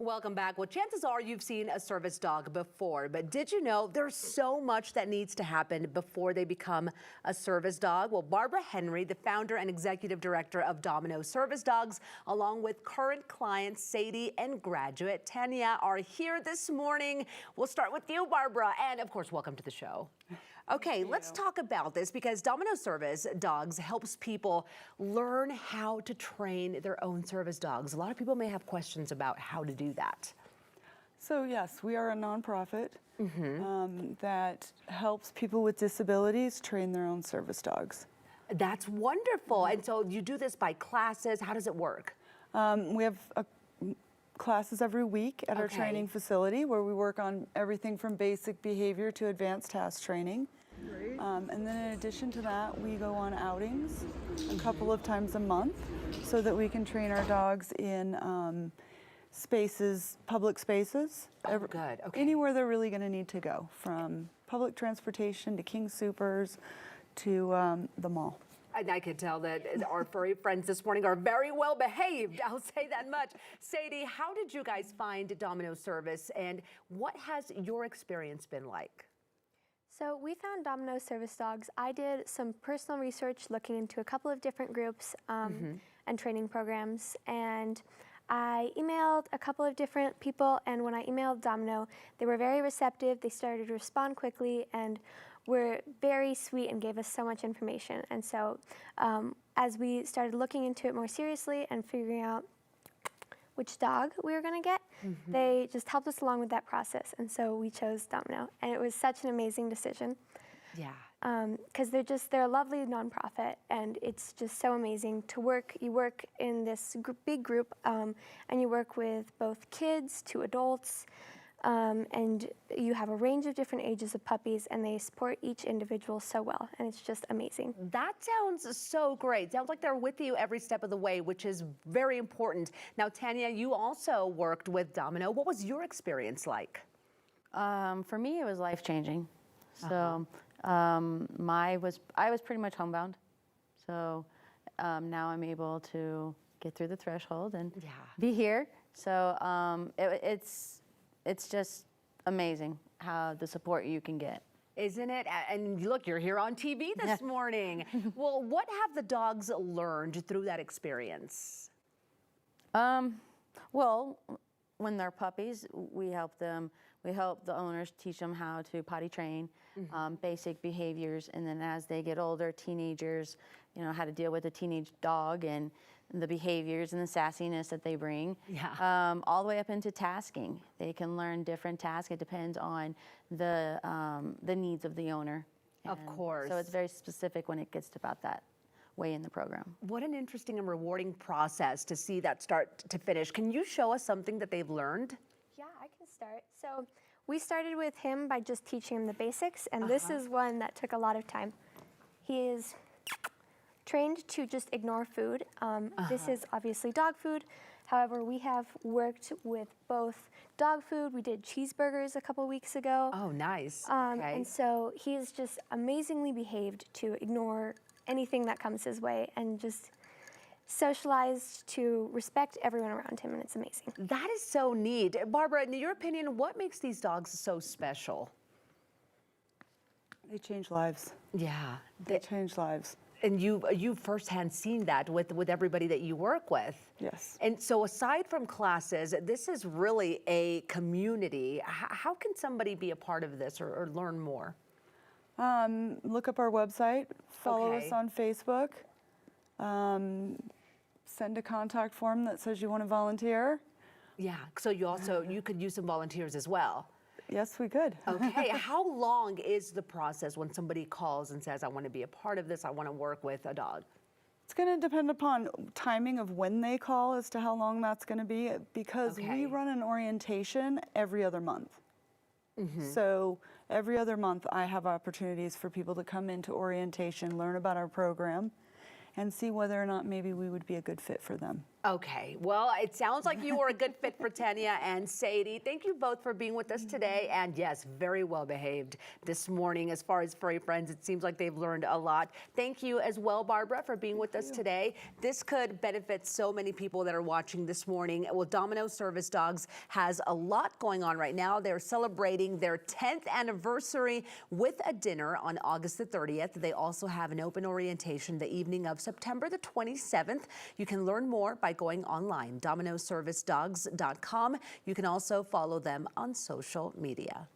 Welcome back. Well, chances are you've seen a service dog before, but did you know there's so much that needs to happen before they become a service dog? Well, Barbara Henry, the founder and executive director of Domino Service Dogs, along with current client Sadie and graduate Tanya, are here this morning. We'll start with you, Barbara, and of course, welcome to the show. Okay, let's talk about this because Domino Service Dogs helps people learn how to train their own service dogs. A lot of people may have questions about how to do that. So yes, we are a nonprofit that helps people with disabilities train their own service dogs. That's wonderful. And so you do this by classes. How does it work? We have classes every week at our training facility where we work on everything from basic behavior to advanced task training. Great. And then in addition to that, we go on outings a couple of times a month so that we can train our dogs in spaces, public spaces. Good. Okay. Anywhere they're really going to need to go, from public transportation to King Soopers to the mall. And I could tell that our furry friends this morning are very well behaved. I'll say that much. Sadie, how did you guys find Domino Service, and what has your experience been like? So we found Domino Service Dogs. I did some personal research looking into a couple of different groups and training programs, and I emailed a couple of different people, and when I emailed Domino, they were very receptive. They started to respond quickly and were very sweet and gave us so much information. And so as we started looking into it more seriously and figuring out which dog we were going to get, they just helped us along with that process. And so we chose Domino, and it was such an amazing decision. Yeah. Because they're a lovely nonprofit, and it's just so amazing to work. You work in this big group, and you work with both kids to adults, and you have a range of different ages of puppies, and they support each individual so well, and it's just amazing. That sounds so great. Sounds like they're with you every step of the way, which is very important. Now, Tanya, you also worked with Domino. What was your experience like? For me, it was life-changing. So I was pretty much homebound. So now I'm able to get through the threshold and be here. So it's just amazing how the support you can get. Isn't it? And look, you're here on TV this morning. Well, what have the dogs learned through that experience? Well, when they're puppies, we help them. We help the owners teach them how to potty train, basic behaviors, and then as they get older, teenagers, you know, how to deal with a teenage dog and the behaviors and the sassiness that they bring. Yeah. All the way up into tasking. They can learn different tasks. It depends on the needs of the owner. Of course. So it's very specific when it gets to about that way in the program. What an interesting and rewarding process to see that start to finish. Can you show us something that they've learned? Yeah, I can start. So we started with him by just teaching him the basics, and this is one that took a lot of time. He is trained to just ignore food. This is obviously dog food. However, we have worked with both dog food. We did cheeseburgers a couple weeks ago. Oh, nice. And so he is just amazingly behaved to ignore anything that comes his way and just socialized to respect everyone around him, and it's amazing. That is so neat. Barbara, in your opinion, what makes these dogs so special? They change lives. Yeah. They change lives. And you've firsthand seen that with everybody that you work with. Yes. And so aside from classes, this is really a community. How can somebody be a part of this or learn more? Look up our website, follow us on Facebook, send a contact form that says you want to volunteer. Yeah, so you could use some volunteers as well. Yes, we could. Okay, how long is the process when somebody calls and says, I want to be a part of this, I want to work with a dog? It's going to depend upon timing of when they call as to how long that's going to be, because we run an orientation every other month. So every other month I have opportunities for people to come into orientation, learn about our program, and see whether or not maybe we would be a good fit for them. Okay, well, it sounds like you were a good fit for Tanya and Sadie. Thank you both for being with us today. And yes, very well behaved this morning as far as furry friends. It seems like they've learned a lot. Thank you as well, Barbara, for being with us today. This could benefit so many people that are watching this morning. Well, Domino Service Dogs has a lot going on right now. They're celebrating their 10th anniversary with a dinner on August the 30th. They also have an open orientation the evening of September the 27th. You can learn more by going online, dominoservicedogs.com. You can also follow them on social media.